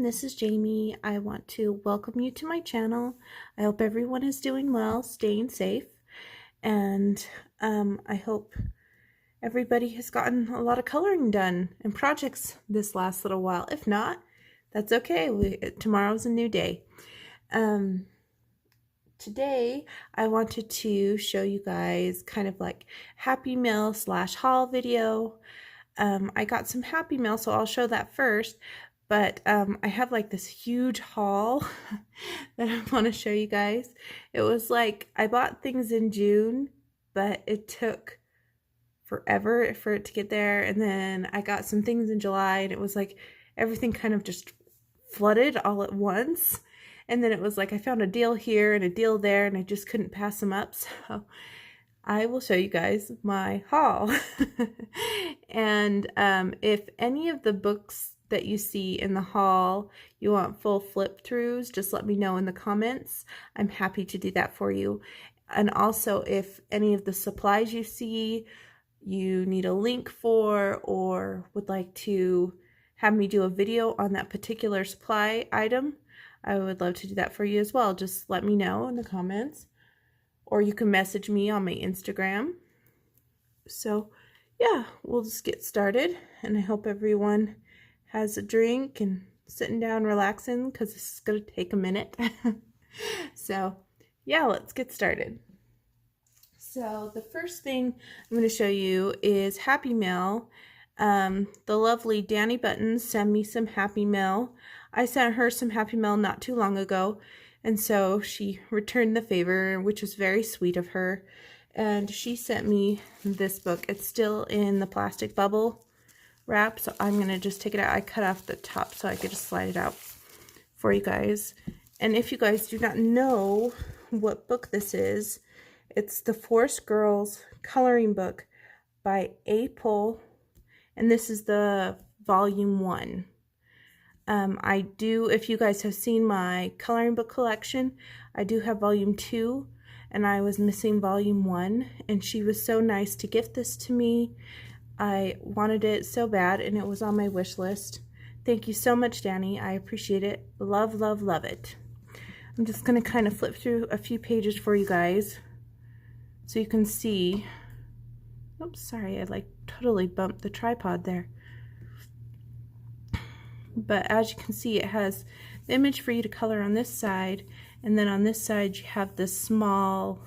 this is Jamie. I want to welcome you to my channel. I hope everyone is doing well, staying safe, and I hope everybody has gotten a lot of coloring done and projects this last little while. If not, that's okay. Tomorrow's a new day. Today I wanted to show you guys kind of like Happy Mail / haul video. I got some Happy Mail, so I'll show that first. But I have like this huge haul that I want to show you guys. It was like I bought things in June, but it took forever for it to get there. And then I got some things in July, and it was like everything kind of just flooded all at once. And then it was like I found a deal here and a deal there, and I just couldn't pass them up. So I will show you guys my haul. And if any of the books that you see in the haul you want full flip throughs, just let me know in the comments. I'm happy to do that for you. And also, if any of the supplies you see you need a link for, or would like to have me do a video on that particular supply item, I would love to do that for you as well. Just let me know in the comments, or you can message me on my Instagram. So yeah, we'll just get started, and I hope everyone has a drink and sitting down relaxing, because this is going to take a minute. So yeah, let's get started. So the first thing I'm going to show you is Happy Mail. The lovely Dani Buttons sent me some Happy Mail. I sent her some Happy Mail not too long ago, and so she returned the favor, which was very sweet of her. And she sent me this book. It's still in the plastic bubble wrap, so I'm going to just take it out. I cut off the top so I could just slide it out for you guys. And if you guys do not know what book this is, it's the Forest Girls coloring book by April, and this is the volume 1. I do, if you guys have seen my coloring book collection, I do have volume 2, and I was missing volume 1, and she was so nice to gift this to me. I wanted it so bad, and it was on my wish list. Thank you so much, Dani. I appreciate it. Love, love, love it. I'm just going to kind of flip through a few pages for you guys so you can see. Oops, sorry, I like totally bumped the tripod there. But as you can see, it has the image for you to color on this side, and then on this side you have this small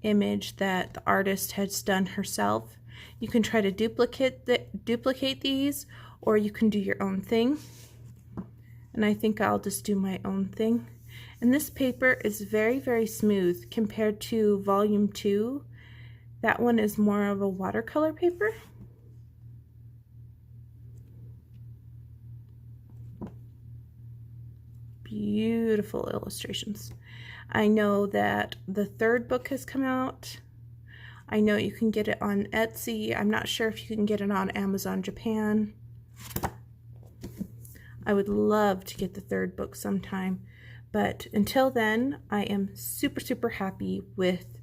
image that the artist has done herself. You can try to duplicate these, or you can do your own thing. And I think I'll just do my own thing. And this paper is very, very smooth compared to volume 2. That one is more of a watercolor paper. Beautiful illustrations. I know that the 3rd book has come out. I know you can get it on Etsy. I'm not sure if you can get it on Amazon Japan. I would love to get the 3rd book sometime, but until then, I am super, super happy with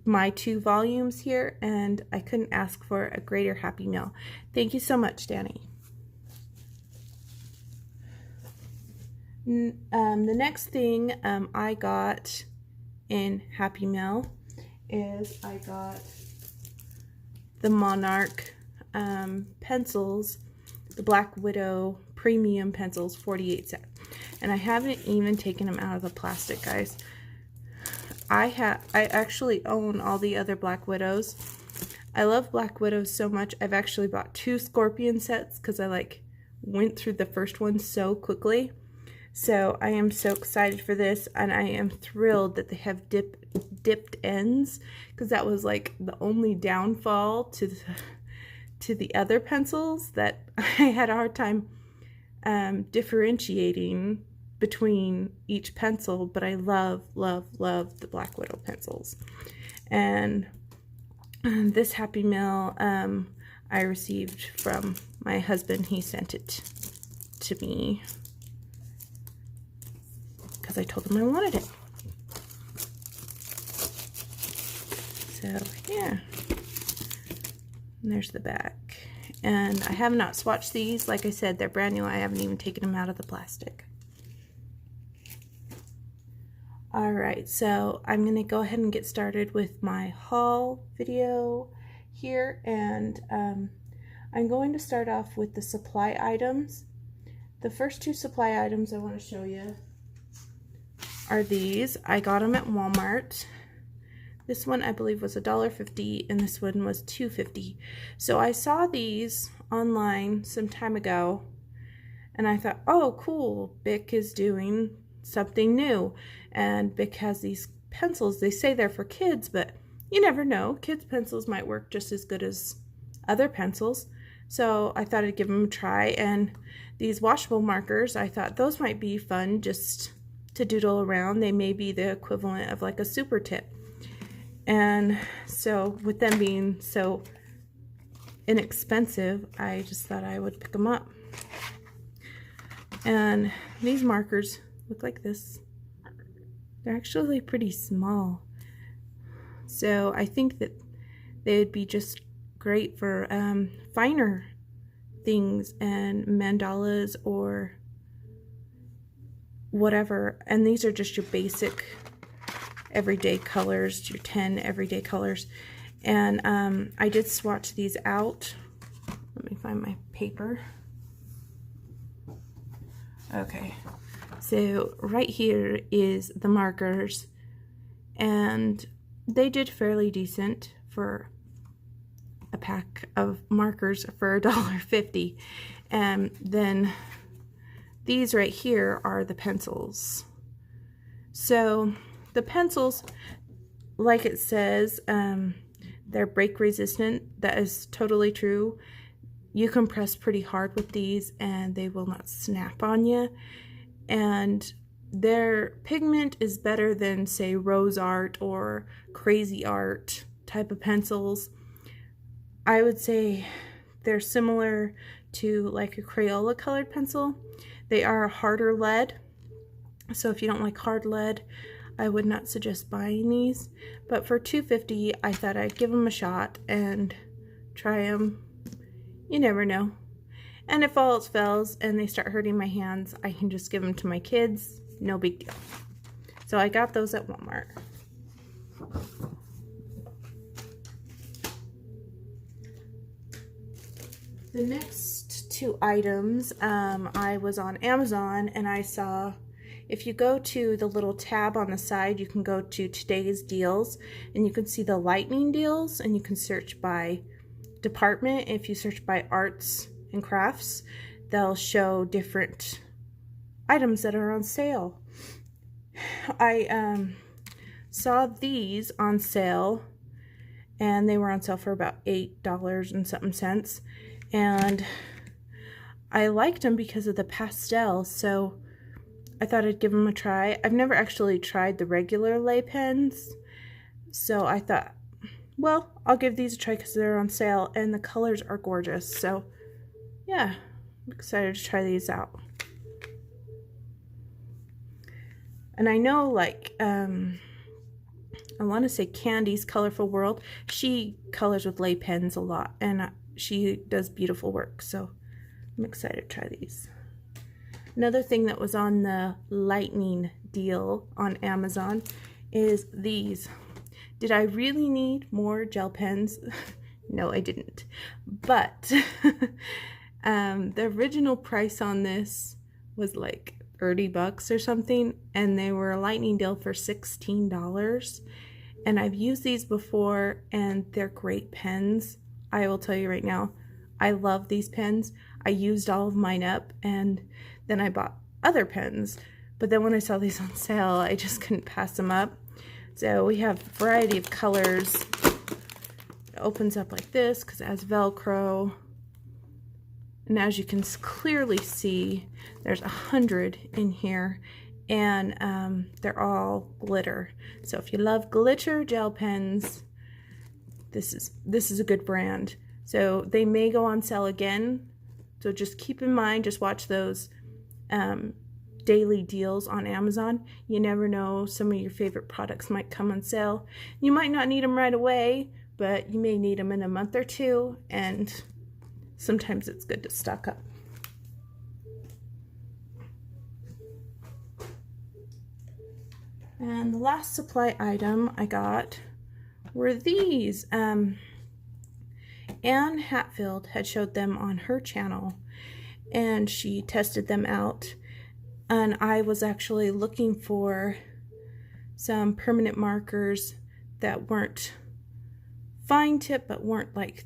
my 2 volumes here, and I couldn't ask for a greater Happy Mail. Thank you so much, Dani. The next thing I got in Happy Mail is I got the Monarch pencils, the Black Widow premium pencils, 48 set. And I haven't even taken them out of the plastic, guys. I actually own all the other Black Widows. I love Black Widows so much. I've actually bought 2 Scorpion sets because I like went through the first one so quickly. So I am so excited for this, and I am thrilled that they have dipped ends, because that was like the only downfall to the other pencils, that I had a hard time differentiating between each pencil. But I love, love, love the Black Widow pencils. And this Happy Mail I received from my husband. He sent it to me because I told him I wanted it. So yeah, and there's the back. And I have not swatched these. Like I said, they're brand new. I haven't even taken them out of the plastic. Alright, so I'm going to go ahead and get started with my haul video here. And I'm going to start off with the supply items. The first two supply items I want to show you are these. I got them at Walmart. This one I believe was $1.50 and this one was $2.50. So I saw these online some time ago and I thought, oh cool, Bic is doing something new. And Bic has these pencils. They say they're for kids, but you never know. Kids' pencils might work just as good as other pencils. So I thought I'd give them a try. And these washable markers, I thought those might be fun just to doodle around. They may be the equivalent of like a super tip. And so with them being so inexpensive, I just thought I would pick them up. And these markers look like this. They're actually pretty small. So I think that they would be just great for finer things and mandalas or whatever. And these are just your basic everyday colors, your 10 everyday colors. And I did swatch these out. Let me find my paper. Okay, so right here is the markers, and they did fairly decent for a pack of markers for $1.50. And then these right here are the pencils. So the pencils, like it says, they're break resistant. That is totally true. You can press pretty hard with these and they will not snap on you. And their pigment is better than, say, Rose Art or Crazy Art type of pencils. I would say they're similar to like a Crayola colored pencil. They are harder lead. So if you don't like hard lead, I would not suggest buying these. But for $2.50, I thought I'd give them a shot and try them. You never know. And if all else fails and they start hurting my hands, I can just give them to my kids. No big deal. So I got those at Walmart. The next two items, I was on Amazon and I saw, if you go to the little tab on the side, you can go to today's deals and you can see the lightning deals, and you can search by department. If you search by arts and crafts, they'll show different items that are on sale. I saw these on sale, and they were on sale for about $8 and something cents, and I liked them because of the pastel, so I thought I'd give them a try. I've never actually tried the regular lei pens, so I thought, well, I'll give these a try because they're on sale and the colors are gorgeous. So yeah, I'm excited to try these out. And I know, like, I want to say Candy's Colorful World, she colors with lei pens a lot, and she does beautiful work, so I'm excited to try these. Another thing that was on the lightning deal on Amazon is these. Did I really need more gel pens? No, I didn't. But the original price on this was like $30 or something, and they were a lightning deal for $16. And I've used these before, and they're great pens. I will tell you right now, I love these pens. I used all of mine up, and then I bought other pens. But then when I saw these on sale, I just couldn't pass them up. So we have a variety of colors. It opens up like this because it has Velcro. And as you can clearly see, there's 100 in here, and they're all glitter. So if you love glitter gel pens, this is a good brand. So they may go on sale again. So just keep in mind, just watch those daily deals on Amazon. You never know, some of your favorite products might come on sale. You might not need them right away, but you may need them in a month or two, and sometimes it's good to stock up. And the last supply item I got were these. Anne Hatfield had showed them on her channel, and she tested them out. And I was actually looking for some permanent markers that weren't fine tip, but weren't like,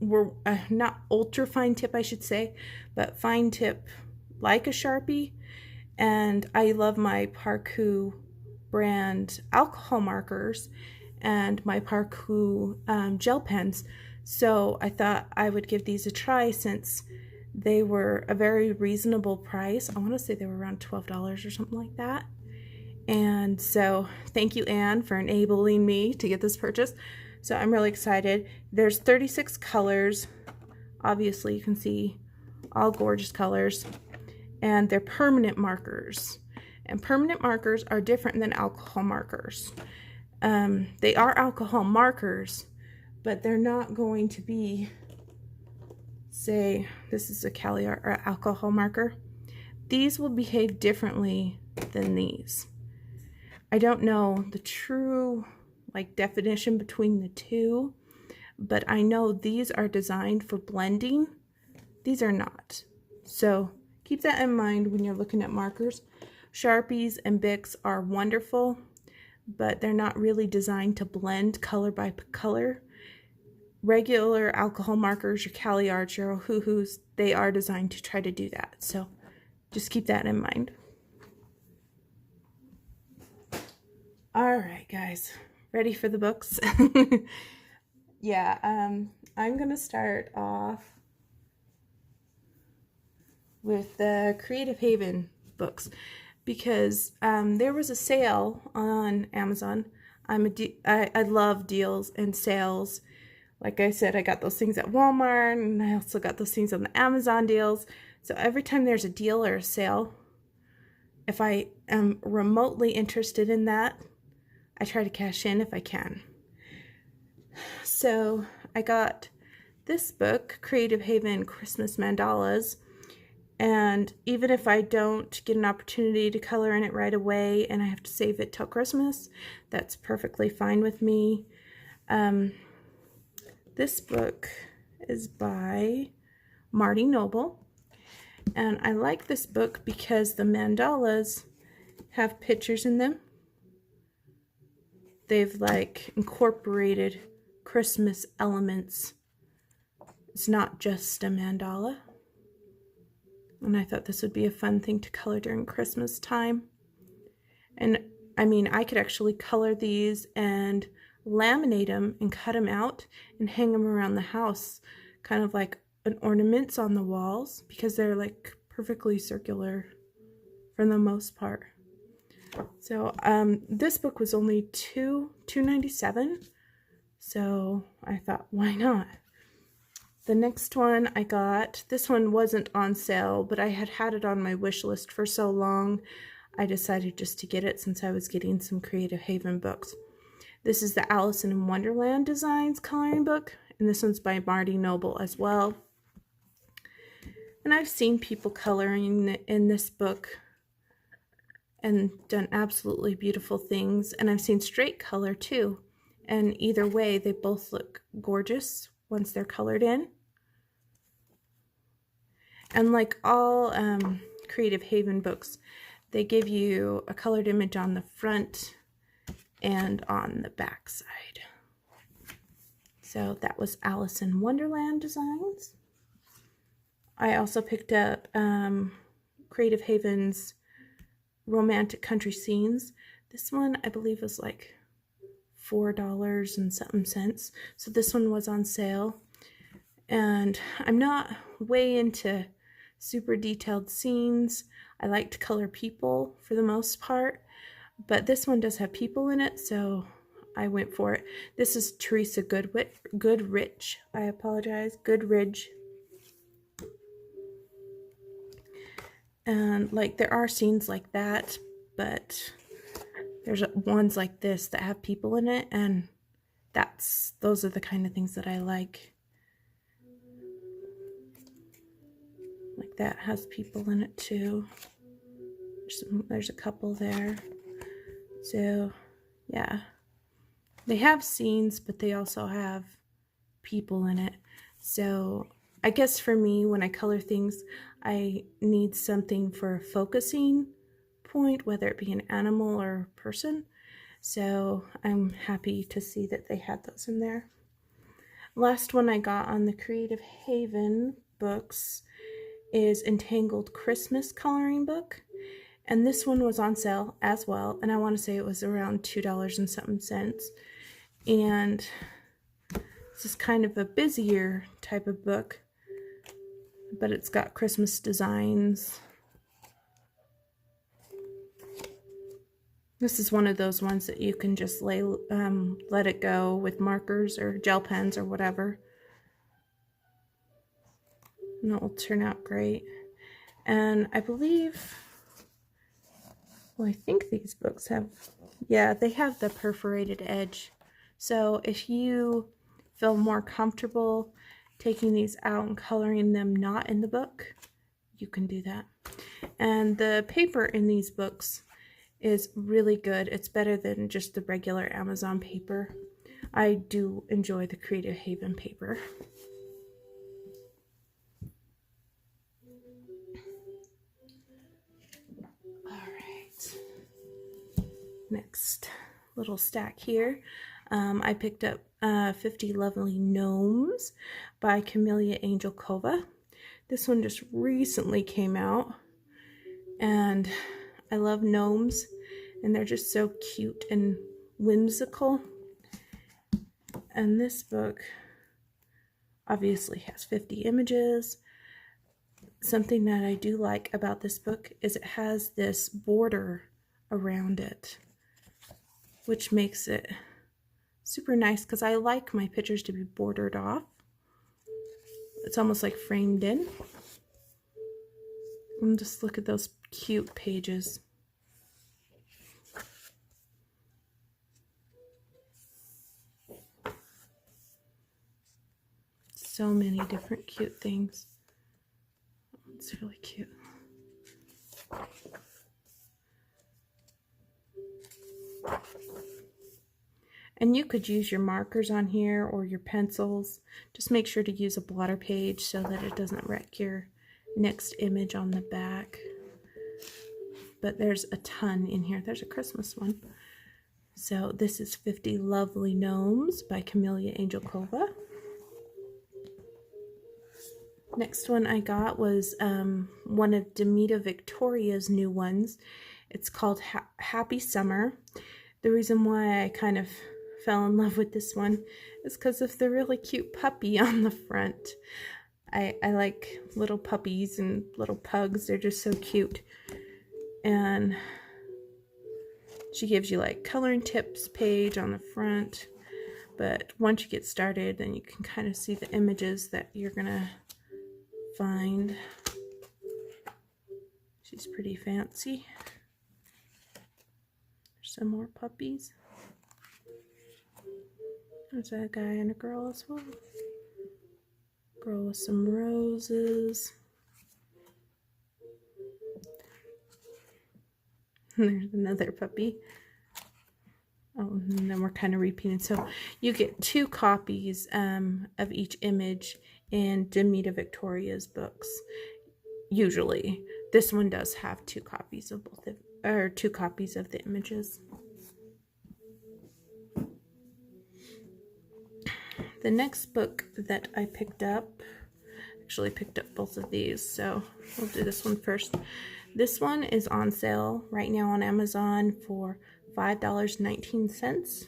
were not ultra fine tip, I should say, but fine tip like a Sharpie. And I love my Parkour brand alcohol markers and my Parkour gel pens. So I thought I would give these a try since they were a very reasonable price. I want to say they were around $12 or something like that. And so thank you, Anne, for enabling me to get this purchase. So I'm really excited. There's 36 colors. Obviously you can see all gorgeous colors. And they're permanent markers. And permanent markers are different than alcohol markers. They are alcohol markers, but they're not going to be, say, this is a camelliaangelkova or alcohol marker. These will behave differently than these. I don't know the true definition between the two, but I know these are designed for blending. These are not. So keep that in mind when you're looking at markers. Sharpies and Bics are wonderful, but they're not really designed to blend color by color. Regular alcohol markers, your camelliaangelkova, your hoo-hoos, they are designed to try to do that. So just keep that in mind. All right, guys, ready for the books? Yeah, I'm gonna start off with the Creative Haven books because there was a sale on Amazon. I love deals and sales. Like I said, I got those things at Walmart, and I also got those things on the Amazon deals. So every time there's a deal or a sale, if I am remotely interested in that, I try to cash in if I can. So I got this book, Creative Haven Christmas Mandalas, and even if I don't get an opportunity to color in it right away and I have to save it till Christmas, that's perfectly fine with me. This book is by Marty Noble, and I like this book because the mandalas have pictures in them. They've incorporated Christmas elements. It's not just a mandala. And I thought this would be a fun thing to color during Christmas time. And I mean, I could actually color these and laminate them and cut them out and hang them around the house, kind of like an ornaments on the walls, because they're perfectly circular for the most part. So this book was only $2.97, so I thought, why not? The next one I got, this one wasn't on sale, but I had it on my wish list for so long, I decided just to get it since I was getting some Creative Haven books. This is the Alice in Wonderland Designs coloring book, and this one's by Marty Noble as well. And I've seen people coloring in this book and done absolutely beautiful things, and I've seen straight color too. And either way, they both look gorgeous once they're colored in. And like all Creative Haven books, they give you a colored image on the front and on the back side. So that was Alice in Wonderland Designs. I also picked up Creative Haven's Romantic Country Scenes. This one I believe was like $4 and something cents. So this one was on sale. And I'm not way into super detailed scenes. I like to color people for the most part, but this one does have people in it, so I went for it. This is Teresa Goodrich. I apologize, Goodridge. And there are scenes like that, but there's ones like this that have people in it, and those are the kind of things that I like. that has people in it too. There's a couple there. So yeah, they have scenes, but they also have people in it. So I guess for me, when I color things, I need something for a focusing point, whether it be an animal or person. So I'm happy to see that they had those in there. Last one I got on the Creative Haven books is Entangled Christmas Coloring Book. And this one was on sale as well. And I want to say it was around $2 and something cents. And this is kind of a busier type of book, but it's got Christmas designs. This is one of those ones that you can just let it go with markers or gel pens or whatever. And it will turn out great. And I believe, well, I think these books have, yeah, they have the perforated edge. So if you feel more comfortable taking these out and coloring them not in the book, you can do that. And the paper in these books is really good. It's better than just the regular Amazon paper. I do enjoy the Creative Haven paper. Alright, next little stack here. I picked up 50 Lovely Gnomes by camelliaangelkova. This one just recently came out, and I love gnomes, and they're just so cute and whimsical. And this book obviously has 50 images. Something that I do like about this book is it has this border around it, which makes it super nice because I like my pictures to be bordered off. It's almost like framed in. And just look at those cute pages. So many different cute things. It's really cute. And you could use your markers on here or your pencils. Just make sure to use a blotter page so that it doesn't wreck your next image on the back. But there's a ton in here. There's a Christmas one. So this is 50 Lovely Gnomes by camelliaangelkova. Next one I got was one of Demita Victoria's new ones. It's called Happy Summer. The reason why I kind of fell in love with this one is because of the really cute puppy on the front. I like little puppies and little pugs. They're just so cute. And she gives you like coloring tips page on the front. But once you get started, then you can kind of see the images that you're going to find. She's pretty fancy. There's some more puppies. There's a guy and a girl as well. Girl with some roses. And there's another puppy. Oh, and then we're kind of repeating. So you get 2 copies of each image in Demita Victoria's books. Usually, this one does have 2 copies of both, or 2 copies of the images. The next book that I picked up, actually picked up both of these, so we'll do this one first. This one is on sale right now on Amazon for $5.19.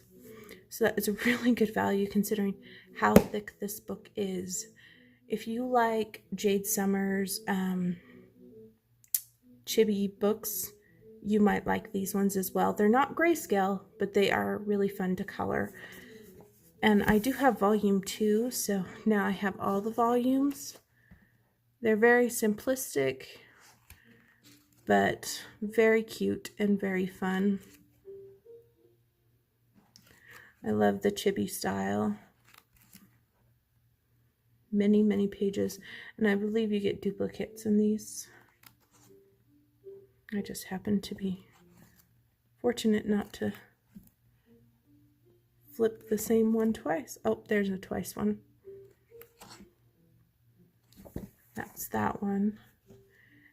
So that is a really good value considering how thick this book is. If you like Jade Summers' chibi books, you might like these ones as well. They're not grayscale, but they are really fun to color. And I do have volume 2, so now I have all the volumes. They're very simplistic, but very cute and very fun. I love the chibi style. many, many pages, and I believe you get duplicates in these. I just happened to be fortunate not to flip the same one twice. Oh, there's a twice one. That's that one.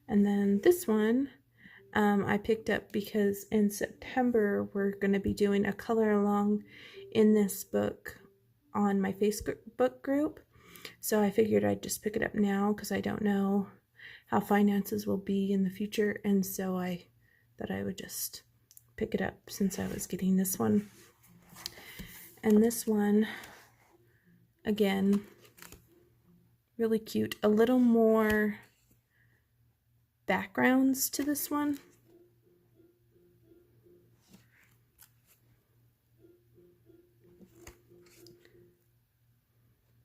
And then this one I picked up because in September we're going to be doing a color along in this book on my Facebook group. So I figured I'd just pick it up now because I don't know how finances will be in the future. And so I thought I would just pick it up since I was getting this one. And this one, again, really cute. A little more backgrounds to this one.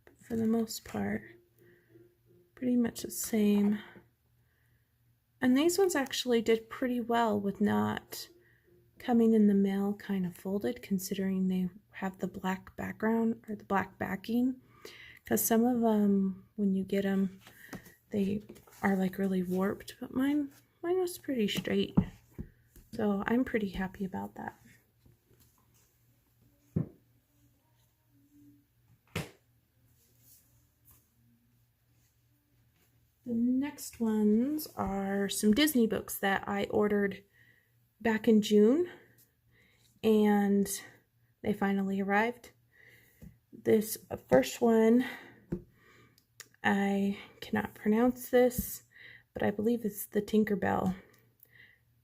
But for the most part, pretty much the same. And these ones actually did pretty well with not coming in the mail kind of folded, considering they have the black background or the black backing. Because some of them, when you get them, they are like really warped, but mine was pretty straight. So I'm pretty happy about that. The next ones are some Disney books that I ordered back in June, and they finally arrived. This first one, I cannot pronounce this, but I believe it's the Tinkerbell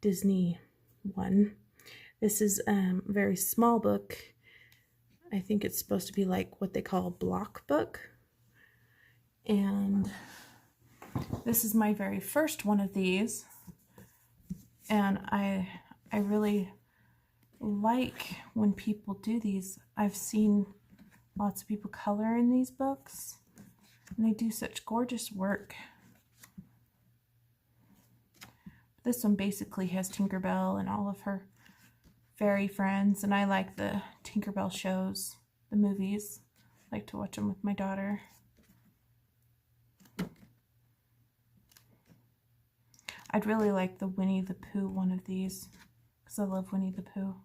Disney one. This is a very small book. I think it's supposed to be like what they call a block book. And this is my very first one of these. And I really like when people do these. I've seen lots of people color in these books, and they do such gorgeous work. This one basically has Tinkerbell and all of her fairy friends, and I like the Tinkerbell shows, the movies. I like to watch them with my daughter. I'd really like the Winnie the Pooh one of these, because I love Winnie the Pooh.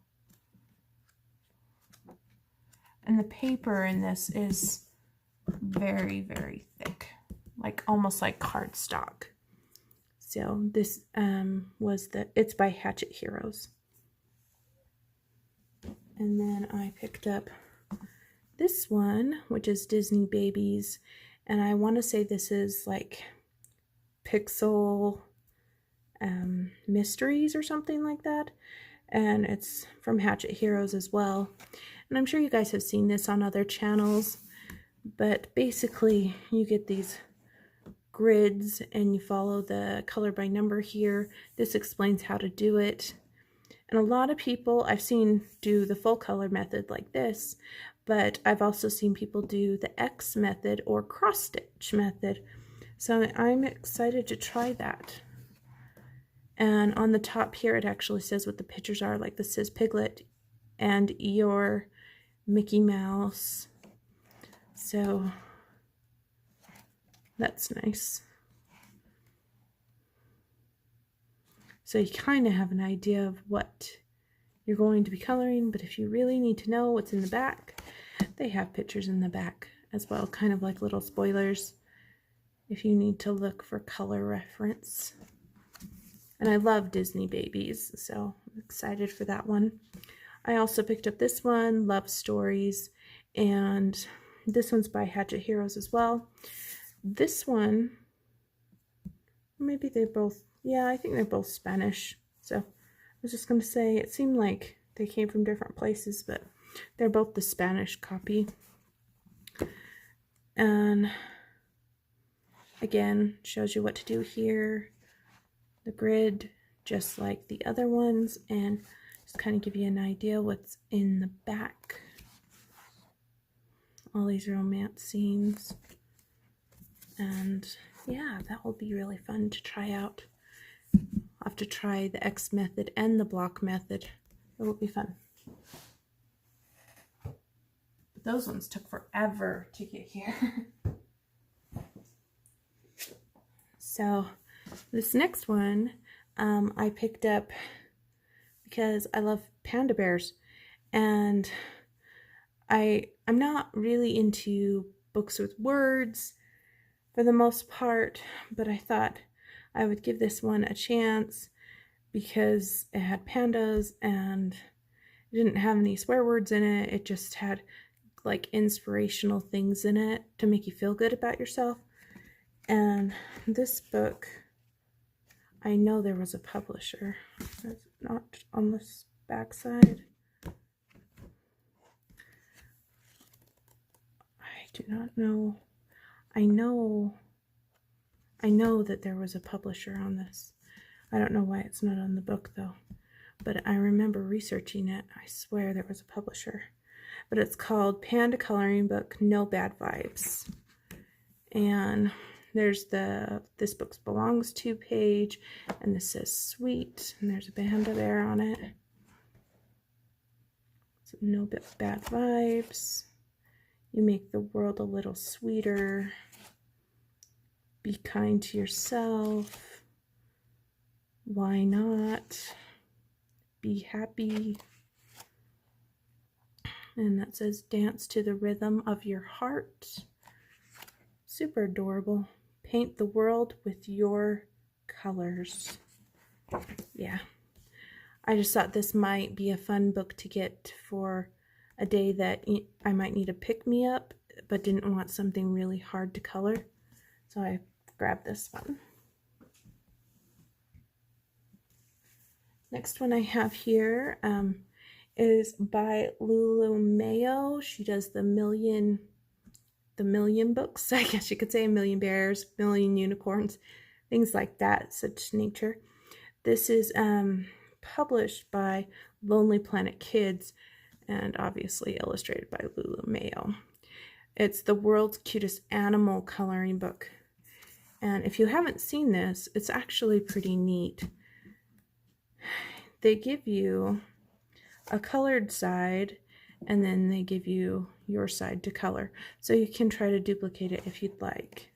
And the paper in this is very, very thick, like almost like cardstock. So this it's by hatchetheroes. And then I picked up this one, which is Disney Babies, and I want to say this is like Pixel Mysteries or something like that, and it's from hatchetheroes as well. And I'm sure you guys have seen this on other channels, but basically you get these grids and you follow the color by number here. This explains how to do it. And a lot of people I've seen do the full color method like this, but I've also seen people do the X method or cross stitch method. So I'm excited to try that. And on the top here, it actually says what the pictures are. Like this says Piglet and Eeyore, Mickey Mouse. So that's nice. So you kind of have an idea of what you're going to be coloring, but if you really need to know what's in the back, they have pictures in the back as well, kind of like little spoilers if you need to look for color reference. And I love Disney Babies, so I'm excited for that one. I also picked up this one, Love Stories, and this one's by hatchetheroes as well. This one, maybe they're both, yeah, I think they're both Spanish. So I was just going to say, it seemed like they came from different places, but they're both the Spanish copy. And again, shows you what to do here. The grid, just like the other ones, and just kind of give you an idea what's in the back. All these romance scenes. And yeah, that will be really fun to try out. I'll have to try the X method and the block method. It will be fun. But those ones took forever to get here. So this next one I picked up because I love panda bears, and I'm not really into books with words for the most part, but I thought I would give this one a chance because it had pandas and it didn't have any swear words in it. It just had like inspirational things in it to make you feel good about yourself. And this book, I know there was a publisher. It's not on this back side. I do not know. I know that there was a publisher on this. I don't know why it's not on the book though, but I remember researching it. I swear there was a publisher. But it's called Panda Coloring Book, No Bad Vibes. And there's this book belongs to page, and this says sweet, and there's a panda bear on it. So no bad vibes. You make the world a little sweeter. Be kind to yourself. Why not? Be happy. And that says dance to the rhythm of your heart. Super adorable. Paint the world with your colors. Yeah. I just thought this might be a fun book to get for a day that I might need a pick-me-up, but didn't want something really hard to color. So I grabbed this one. Next one I have here is by Lulu Mayo. She does the million books, I guess you could say, Million Bears, Million Unicorns, things like that, such nature. This is published by Lonely Planet Kids and obviously illustrated by Lulu Mayo. It's the world's cutest animal coloring book. And if you haven't seen this, it's actually pretty neat. They give you a colored side, and then they give you your side to color. So you can try to duplicate it if you'd like.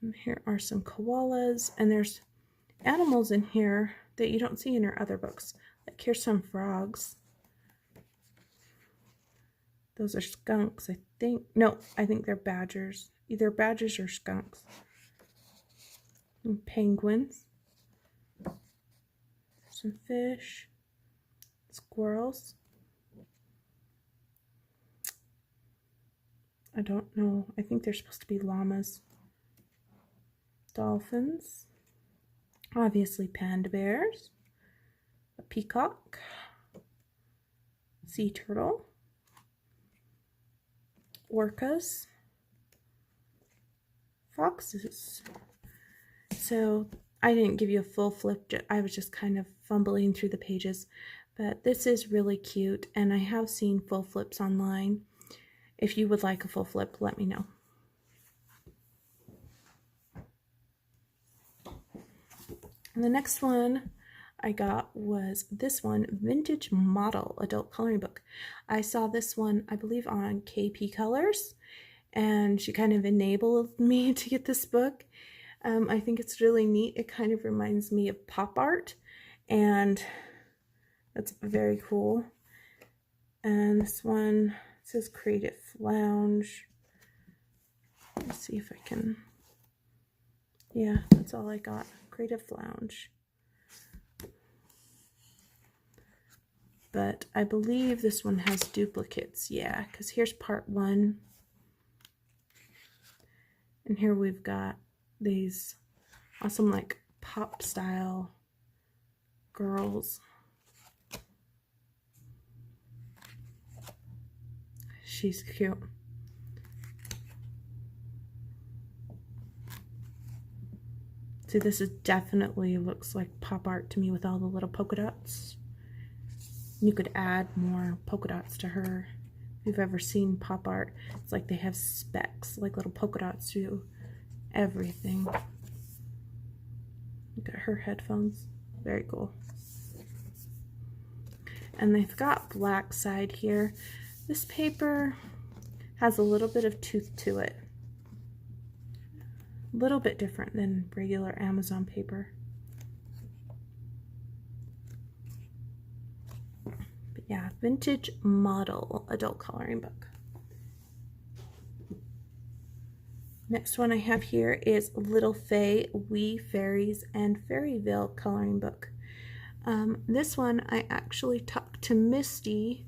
And here are some koalas, and there's animals in here that you don't see in your other books. Like here's some frogs. Those are skunks, I think. No, I think they're badgers. Either badgers or skunks. And penguins. Some fish. Squirrels. I don't know. I think they're supposed to be llamas. Dolphins. Obviously panda bears. A peacock. Sea turtle. Orcas. Foxes. So I didn't give you a full flip. I was just kind of fumbling through the pages. But this is really cute, and I have seen full flips online. If you would like a full flip, let me know. And the next one I got was this one, Vintage Model Adult Coloring Book. I saw this one, I believe, on KP Colors, and she kind of enabled me to get this book. I think it's really neat. It kind of reminds me of pop art, and that's very cool. And this one says Creative Lounge. Let's see if I can. Yeah, that's all I got. Creative Lounge. But I believe this one has duplicates. Yeah, because here's part 1. And here we've got these awesome, like, pop style girls. She's cute. See, this is definitely looks like pop art to me with all the little polka dots. You could add more polka dots to her. If you've ever seen pop art, it's like they have specks, like little polka dots to everything. Look at her headphones. Very cool. And they've got black side here. This paper has a little bit of tooth to it. a little bit different than regular Amazon paper. But yeah, vintage model adult coloring book. Next one I have here is Little Fae, Wee Fairies, and Fairyville coloring book. This one I actually talked to Misty.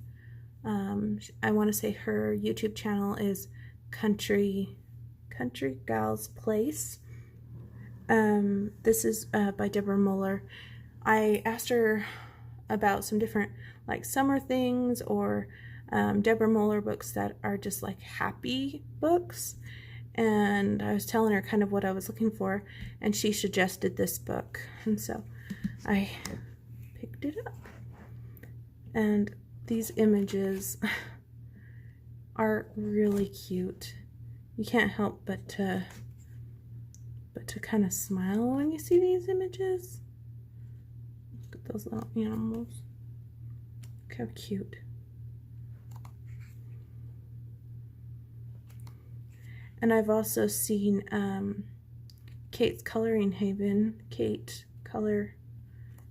I want to say her YouTube channel is Country Gal's Place. This is by Deborah Muller. I asked her about some different like summer things or Deborah Muller books that are just like happy books, and I was telling her kind of what I was looking for, and she suggested this book, and so I picked it up. And these images are really cute. You can't help but to kind of smile when you see these images. Look at those little animals. Look how cute. And I've also seen Kate's Coloring Haven, Kate Color,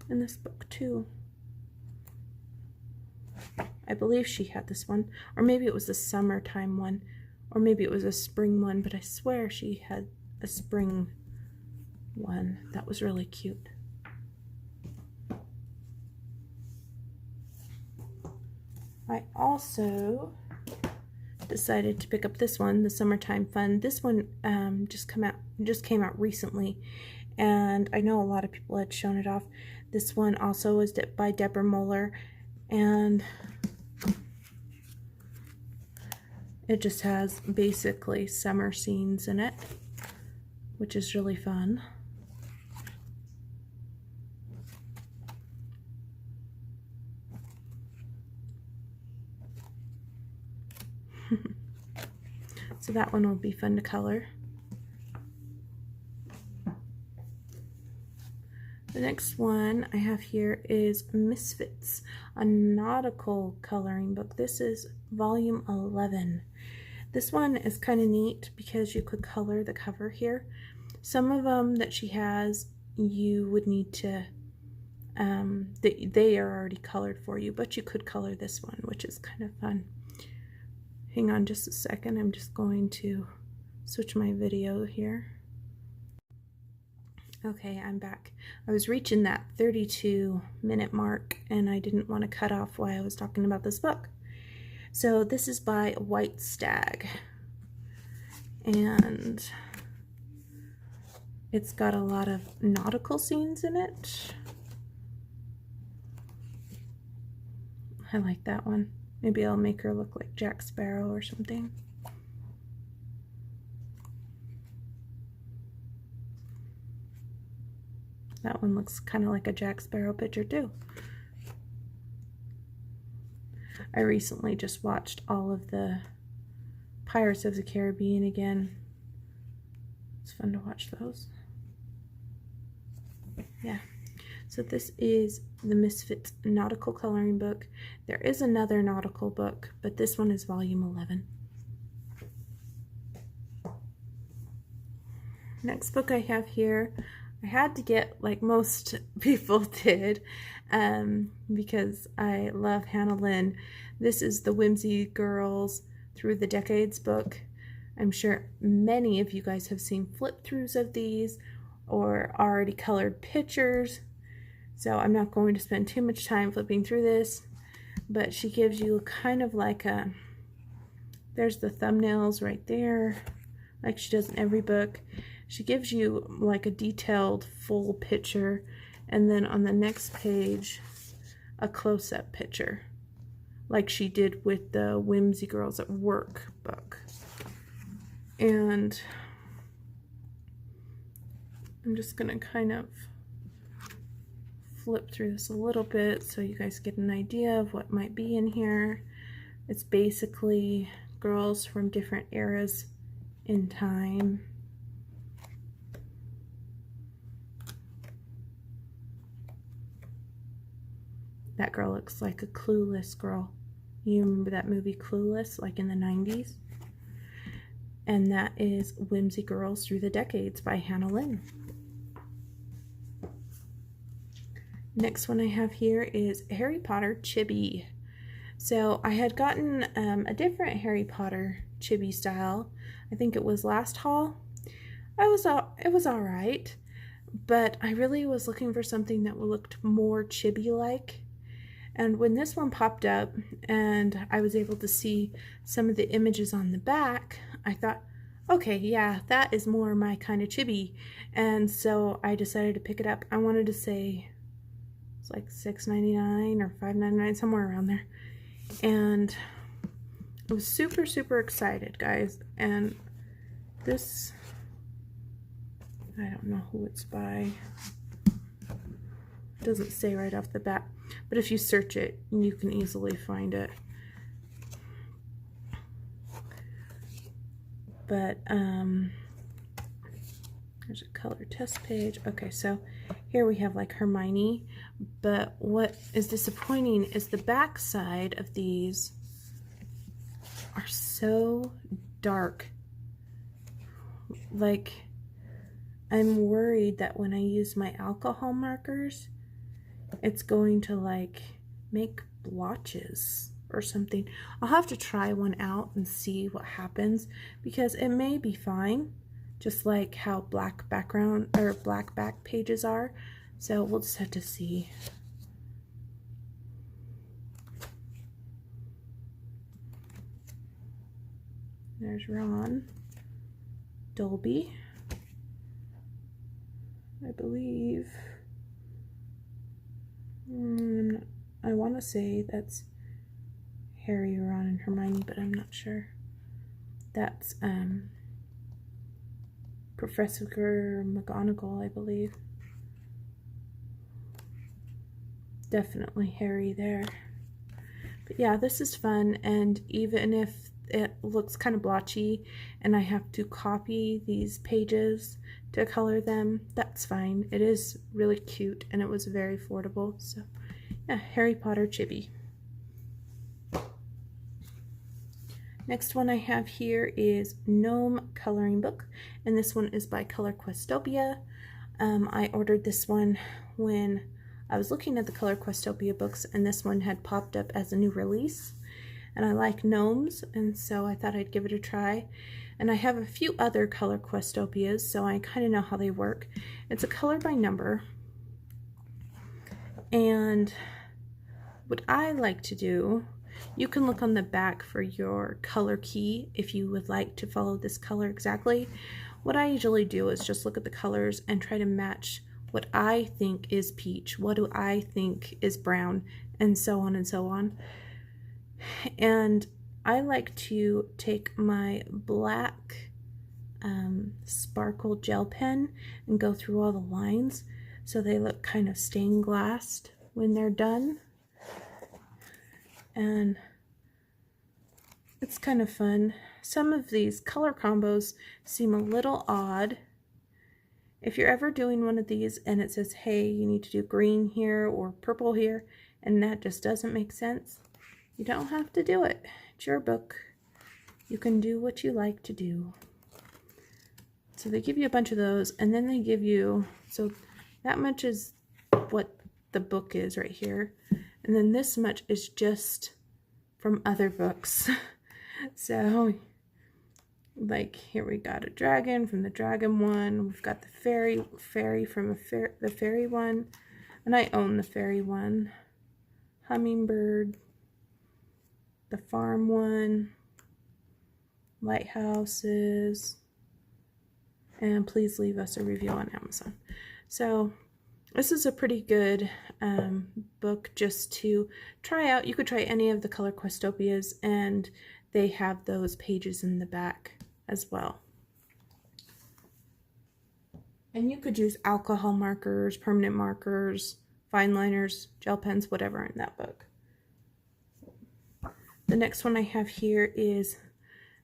in this book too. I believe she had this one, or maybe it was the summertime one, or maybe it was a spring one, but I swear she had a spring one. That was really cute. I also decided to pick up this one, the Summertime Fun. This one just came out recently, and I know a lot of people had shown it off. This one also was by Deborah Muller, and it just has basically summer scenes in it, which is really fun. So that one will be fun to color. The next one I have here is Misfits, a nautical coloring book. This is volume 11. This one is kind of neat because you could color the cover here. Some of them that she has, you would need to, they are already colored for you, but you could color this one, which is kind of fun. Hang on just a second, I'm just going to switch my video here. Okay, I'm back. I was reaching that 32-minute mark and I didn't want to cut off while I was talking about this book. So this is by White Stag, and it's got a lot of nautical scenes in it. I like that one. Maybe I'll make her look like Jack Sparrow or something. That one looks kind of like a Jack Sparrow picture too. I recently just watched all of the Pirates of the Caribbean again. It's fun to watch those. Yeah. So this is the Misfits nautical coloring book. There is another nautical book, but this one is volume 11. Next book I have here, I had to get, like most people did, because I love Hannah Lynn. This is the Whimsy Girls Through the Decades book. I'm sure many of you guys have seen flip-throughs of these or already colored pictures. So I'm not going to spend too much time flipping through this, but she gives you kind of like a, there's the thumbnails right there, like she does in every book. She gives you like a detailed full picture, and then on the next page, a close-up picture, like she did with the Whimsy Girls at Work book. And I'm just gonna kind of flip through this a little bit so you guys get an idea of what might be in here. It's basically girls from different eras in time. That girl looks like a Clueless girl. You remember that movie Clueless, like in the 90s? and that is Whimsy Girls Through the Decades by Hannah Lynn. Next one I have here is Harry Potter Chibi. So I had gotten a different Harry Potter chibi style. I think it was last haul. It was all right, but I really was looking for something that looked more chibi-like. And when this one popped up and I was able to see some of the images on the back, I thought, okay, yeah, that is more my kind of chibi. And so I decided to pick it up. I wanted to say it's like $6.99 or $5.99, somewhere around there. And I was super, super excited, guys. And this, I don't know who it's by. It doesn't say right off the bat, but if you search it, you can easily find it. But there's a color test page. Okay, so here we have like Hermione, but what is disappointing is the back side of these are so dark. Like, I'm worried that when I use my alcohol markers, it's going to like make blotches or something. I'll have to try one out and see what happens, because it may be fine, just like how black background or black back pages are. So we'll just have to see. There's Ron Dolby, I believe. I want to say that's Harry, Ron, and Hermione, but I'm not sure. That's Professor McGonagall, I believe. Definitely Harry there. But yeah, this is fun, and even if it looks kind of blotchy and I have to copy these pages to color them, that's fine. It is really cute, and it was very affordable. So yeah, Harry Potter chibi. Next one I have here is Gnome Coloring Book, and this one is by Color Questopia. I ordered this one when I was looking at the Color Questopia books, and this one had popped up as a new release. And I like gnomes, and so I thought I'd give it a try. And I have a few other Color Questopias, so I kind of know how they work. It's a color by number. And what I like to do, you can look on the back for your color key if you would like to follow this color exactly. What I usually do is just look at the colors and try to match what I think is peach, what do I think is brown, and so on and so on. And I like to take my black sparkle gel pen and go through all the lines so they look kind of stained glassed when they're done. And it's kind of fun. Some of these color combos seem a little odd. If you're ever doing one of these and it says, hey, you need to do green here or purple here, and that just doesn't make sense, you don't have to do it. It's your book. You can do what you like to do. So they give you a bunch of those, and then they give you, so that much is what the book is right here. And then this much is just from other books. So, like, here we got a dragon from the dragon one. We've got the fairy from the fairy one. And I own the fairy one. Hummingbird. The farm one. Lighthouses. And please leave us a review on Amazon. So, this is a pretty good book just to try out. You could try any of the Color Questopias, and they have those pages in the back as well. And you could use alcohol markers, permanent markers, fine liners, gel pens, whatever in that book. The next one I have here is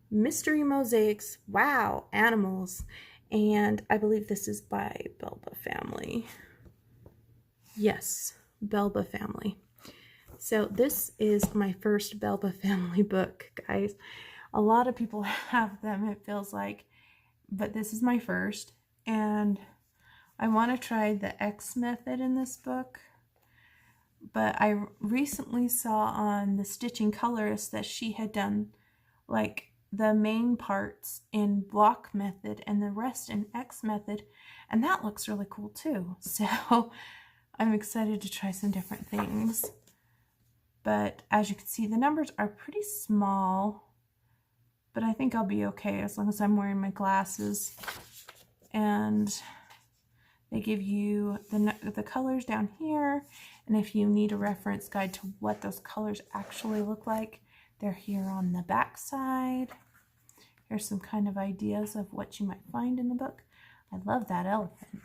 Mystery Mosaics, Wow, Animals. And I believe this is by Belba Family. Yes, Belba Family. So this is my first Belba Family book, guys. A lot of people have them, it feels like, but this is my first, and I want to try the X method in this book. But I recently saw on the Stitching Colorist that she had done like the main parts in block method and the rest in X method, and that looks really cool too. So I'm excited to try some different things. But as you can see, the numbers are pretty small, but I think I'll be okay as long as I'm wearing my glasses. And they give you the colors down here, and if you need a reference guide to what those colors actually look like, they're here on the back side. Here's some kind of ideas of what you might find in the book. I love that elephant,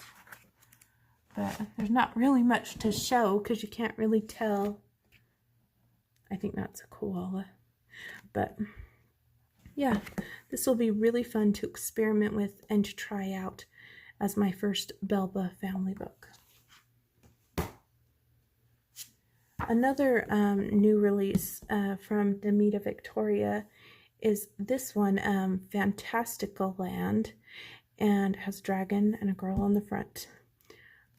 but there's not really much to show because you can't really tell. I think that's a koala, but yeah, this will be really fun to experiment with and to try out as my first Belba family book. Another new release from Demita Victoria is this one, Fantastical Land, and has a dragon and a girl on the front.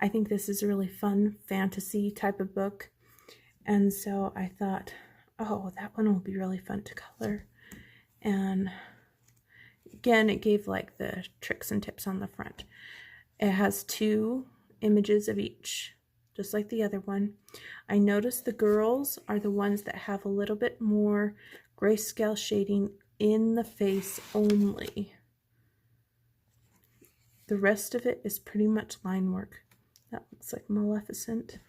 I think this is a really fun fantasy type of book, and so I thought, oh, that one will be really fun to color. And again, it gave like the tricks and tips on the front. It has 2 images of each, just like the other one. I noticed the girls are the ones that have a little bit more grayscale shading in the face only. The rest of it is pretty much line work. That looks like Maleficent.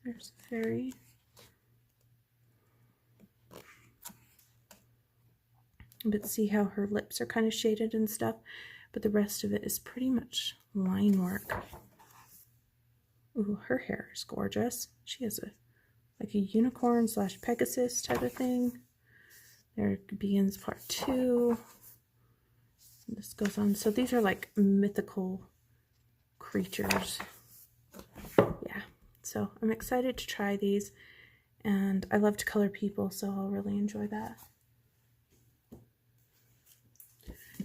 There's a fairy. But see how her lips are kind of shaded and stuff, but the rest of it is pretty much line work. Ooh, her hair is gorgeous. She has like a unicorn / Pegasus type of thing. There begins part 2. And this goes on. So these are like mythical creatures. Yeah, so I'm excited to try these, and I love to color people, so I'll really enjoy that.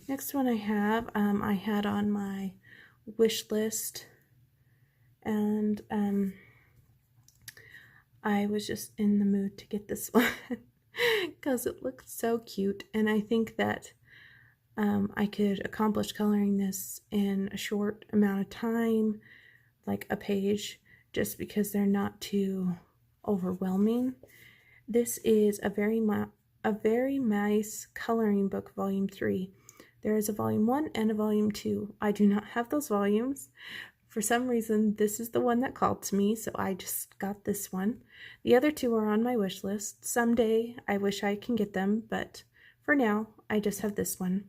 Next one I have, I had on my wish list, and I was just in the mood to get this one because it looks so cute, and I think that I could accomplish coloring this in a short amount of time, like a page, just because they're not too overwhelming. This is a very nice coloring book, volume 3. There is a volume 1 and a volume 2. I do not have those volumes. For some reason, this is the one that called to me, so I just got this one. The other 2 are on my wish list. Someday, I wish I can get them, but for now, I just have this one.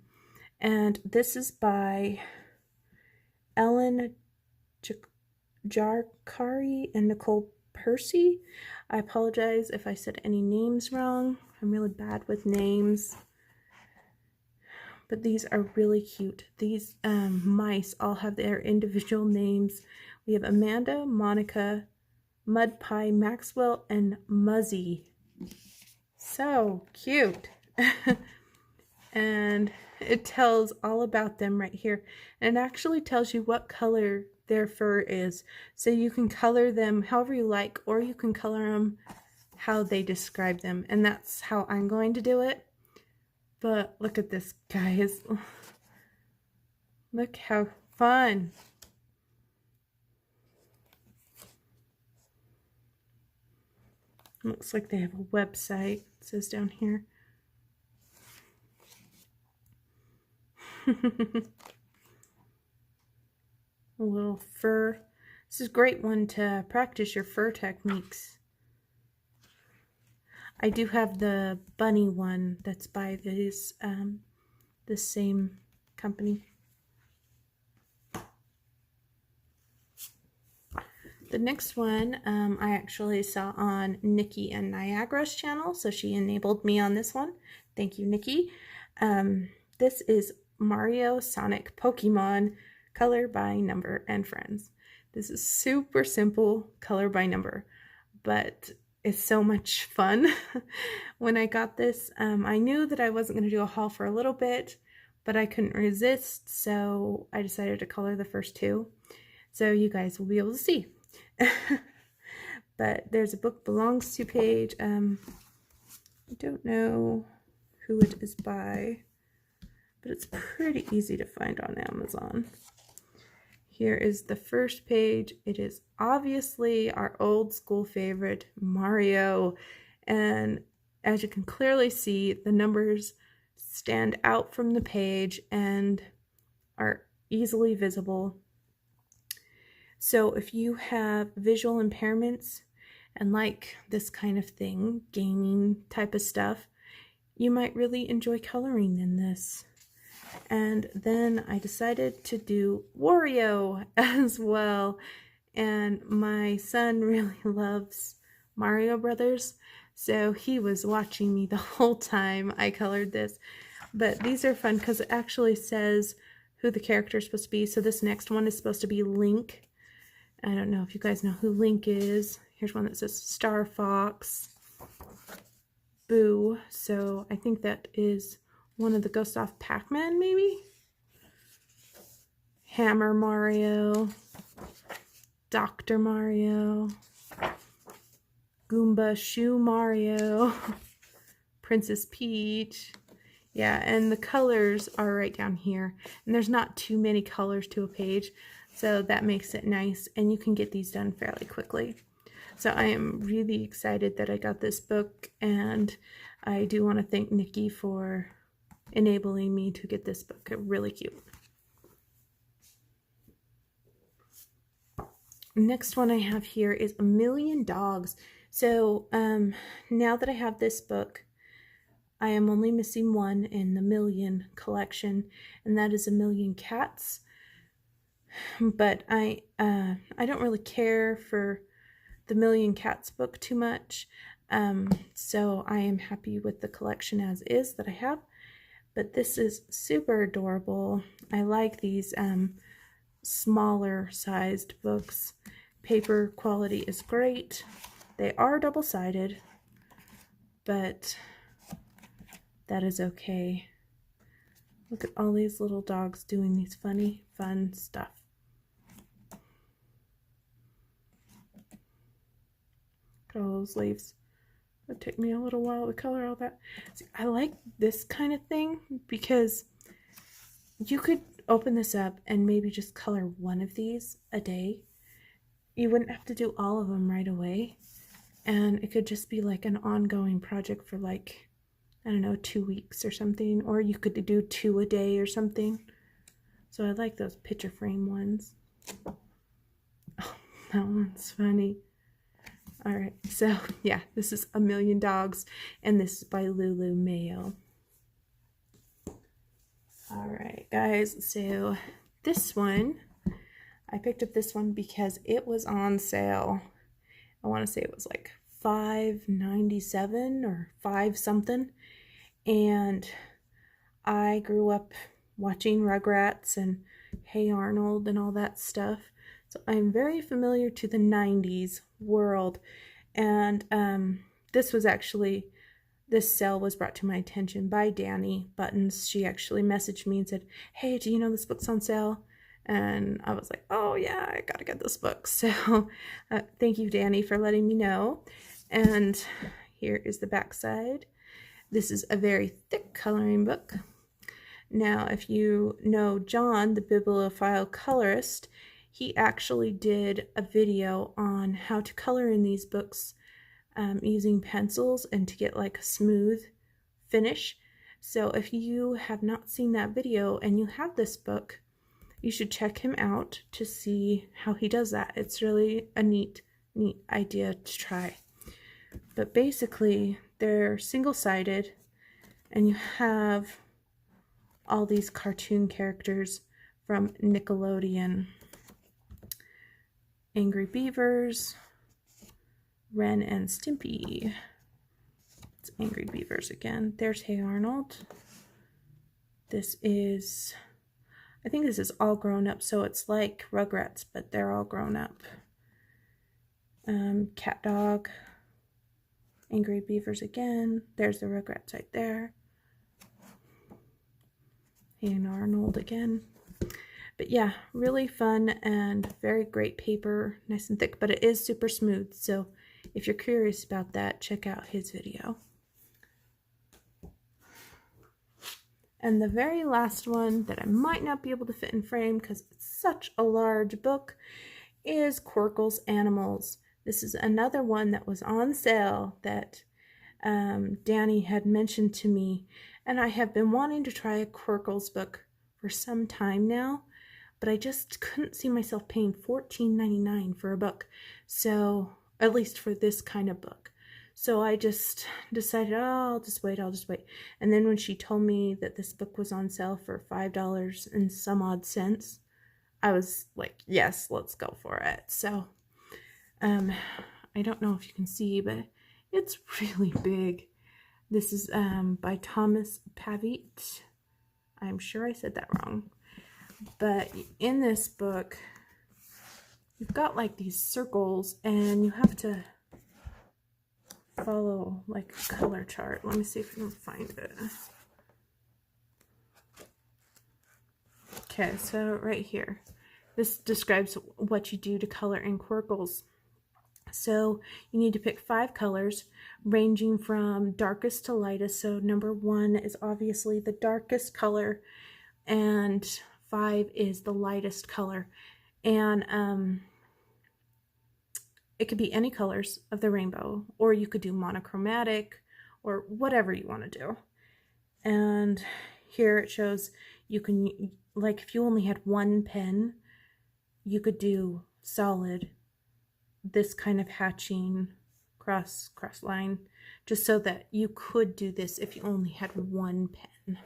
And this is by Ellen Jarkari and Nicole Percy. I apologize if I said any names wrong. I'm really bad with names. But these are really cute. These mice all have their individual names. We have Amanda, Monica, Mud Pie, Maxwell, and Muzzy. So cute. And it tells all about them right here. And it actually tells you what color their fur is. So you can color them however you like, or you can color them how they describe them. And that's how I'm going to do it. But look at this, guys. Look how fun. Looks like they have a website, it says down here. A little fur. This is a great one to practice your fur techniques. I do have the bunny one that's by this the same company. The next one I actually saw on Nikki and Niagara's channel, so she enabled me on this one. Thank you, Nikki. This is Mario, Sonic, Pokemon, color by number and friends. This is super simple color by number, but is so much fun. When I got this, I knew that I wasn't going to do a haul for a little bit, but I couldn't resist, so I decided to color the first two. So you guys will be able to see. But there's a book belongs to page. I don't know who it is by, but it's pretty easy to find on Amazon. Here is the first page. It is obviously our old school favorite, Mario. And as you can clearly see, the numbers stand out from the page and are easily visible. So if you have visual impairments and like this kind of thing, gaming type of stuff, you might really enjoy coloring in this. And then I decided to do Wario as well. And my son really loves Mario Brothers, so he was watching me the whole time I colored this. But these are fun because it actually says who the character is supposed to be. So this next one is supposed to be Link. I don't know if you guys know who Link is. Here's one that says Star Fox. Boo. So I think that is one of the ghosts off Pac-Man, maybe? Hammer Mario. Dr. Mario. Goomba Shoe Mario. Princess Peach. Yeah, and the colors are right down here. And there's not too many colors to a page, so that makes it nice. And you can get these done fairly quickly. So I am really excited that I got this book, and I do want to thank Nikki for enabling me to get this book. Really cute. Next one I have here is A Million Dogs. So now that I have this book, I am only missing one in the Million collection, and that is A Million Cats. But I don't really care for the Million Cats book too much, so I am happy with the collection as is that I have. But this is super adorable. I like these smaller sized books. Paper quality is great. They are double-sided, but that is okay. Look at all these little dogs doing these funny, fun stuff. Look at all those leaves. It'll take me a little while to color all that. See, I like this kind of thing because you could open this up and maybe just color one of these a day. You wouldn't have to do all of them right away. And it could just be like an ongoing project for like, I don't know, 2 weeks or something. Or you could do 2 a day or something. So I like those picture frame ones. Oh, that one's funny. Alright, so yeah, this is A Million Dogs, and this is by Lulu Mayo. Alright guys, so this one, I picked up this one because it was on sale. I want to say it was like $5.97 or 5 something, and I grew up watching Rugrats and Hey Arnold and all that stuff. So I'm very familiar to the 90s world, and this sale was brought to my attention by Dani Buttons. She actually messaged me and said, hey, do you know this book's on sale? And I was like, oh yeah, I gotta get this book. So thank you, Dani, for letting me know. And here is the back side. This is a very thick coloring book. Now, if you know John, the bibliophile colorist, he actually did a video on how to color in these books using pencils and to get like a smooth finish. So if you have not seen that video and you have this book, you should check him out to see how he does that. It's really a neat idea to try. But basically, they're single-sided, and you have all these cartoon characters from Nickelodeon. Angry Beavers, Ren and Stimpy. It's Angry Beavers again. There's Hey Arnold. This is, I think this is all grown up, so it's like Rugrats, but they're all grown up. Cat Dog. Angry Beavers again. There's the Rugrats right there. And Arnold again. But yeah, really fun and very great paper, nice and thick, but it is super smooth. So if you're curious about that, check out his video. And the very last one that I might not be able to fit in frame because it's such a large book is Corkles Animals. This is another one that was on sale that Dani had mentioned to me, and I have been wanting to try a Corkles book for some time now, but I just couldn't see myself paying $14.99 for a book, so at least for this kind of book. So I just decided, oh, I'll just wait. And then when she told me that this book was on sale for $5 and some odd cents, I was like, yes, let's go for it. So I don't know if you can see, but it's really big. This is by Thomas Pavitt. I'm sure I said that wrong. But in this book, you've got like these circles and you have to follow like a color chart. Let me see if I can find it. Okay, so right here. This describes what you do to color in Corkles. So you need to pick 5 colors ranging from darkest to lightest. So number 1 is obviously the darkest color and 5 is the lightest color. And it could be any colors of the rainbow, or you could do monochromatic or whatever you want to do. And here it shows you can, like if you only had 1 pen, you could do solid, this kind of hatching cross line, just so that you could do this if you only had 1 pen.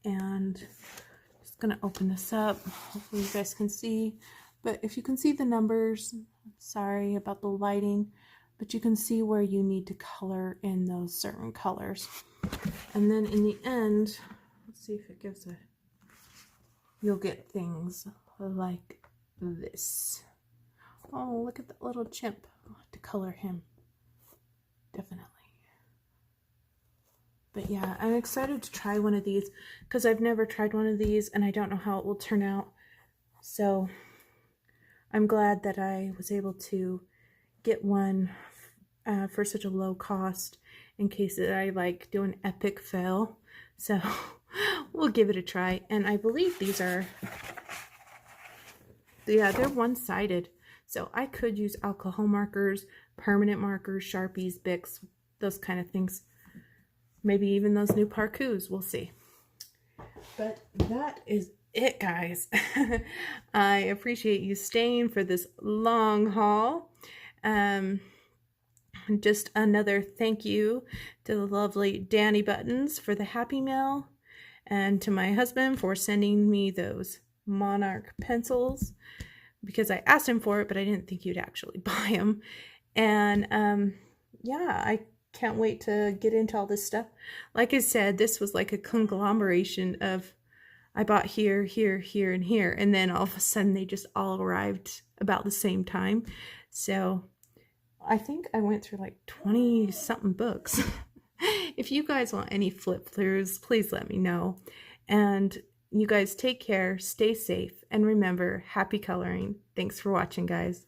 And I'm just gonna open this up. Hopefully you guys can see. But if you can see the numbers, sorry about the lighting, but you can see where you need to color in those certain colors. And then in the end, let's see if it gives a, you'll get things like this. Oh, look at that little chimp. I'll have to color him. Definitely. But yeah, I'm excited to try one of these because I've never tried one of these and I don't know how it will turn out. So I'm glad that I was able to get one for such a low cost in case I like do an epic fail. So we'll give it a try. And I believe these are, yeah, they're one-sided. So I could use alcohol markers, permanent markers, Sharpies, Bics, those kind of things. Maybe even those new Parkours, we'll see. But that is it, guys. I appreciate you staying for this long haul. Just another thank you to the lovely Dani Buttons for the Happy Mail, and to my husband for sending me those Monarch pencils, because I asked him for it, but I didn't think he'd actually buy them. And yeah, I can't wait to get into all this stuff. Like I said, this was like a conglomeration of, I bought here, here, here, and here, and then all of a sudden they just all arrived about the same time. So I think I went through like 20 something books. If you guys want any flip throughs, please let me know. And you guys take care, stay safe, and remember, happy coloring. Thanks for watching, guys.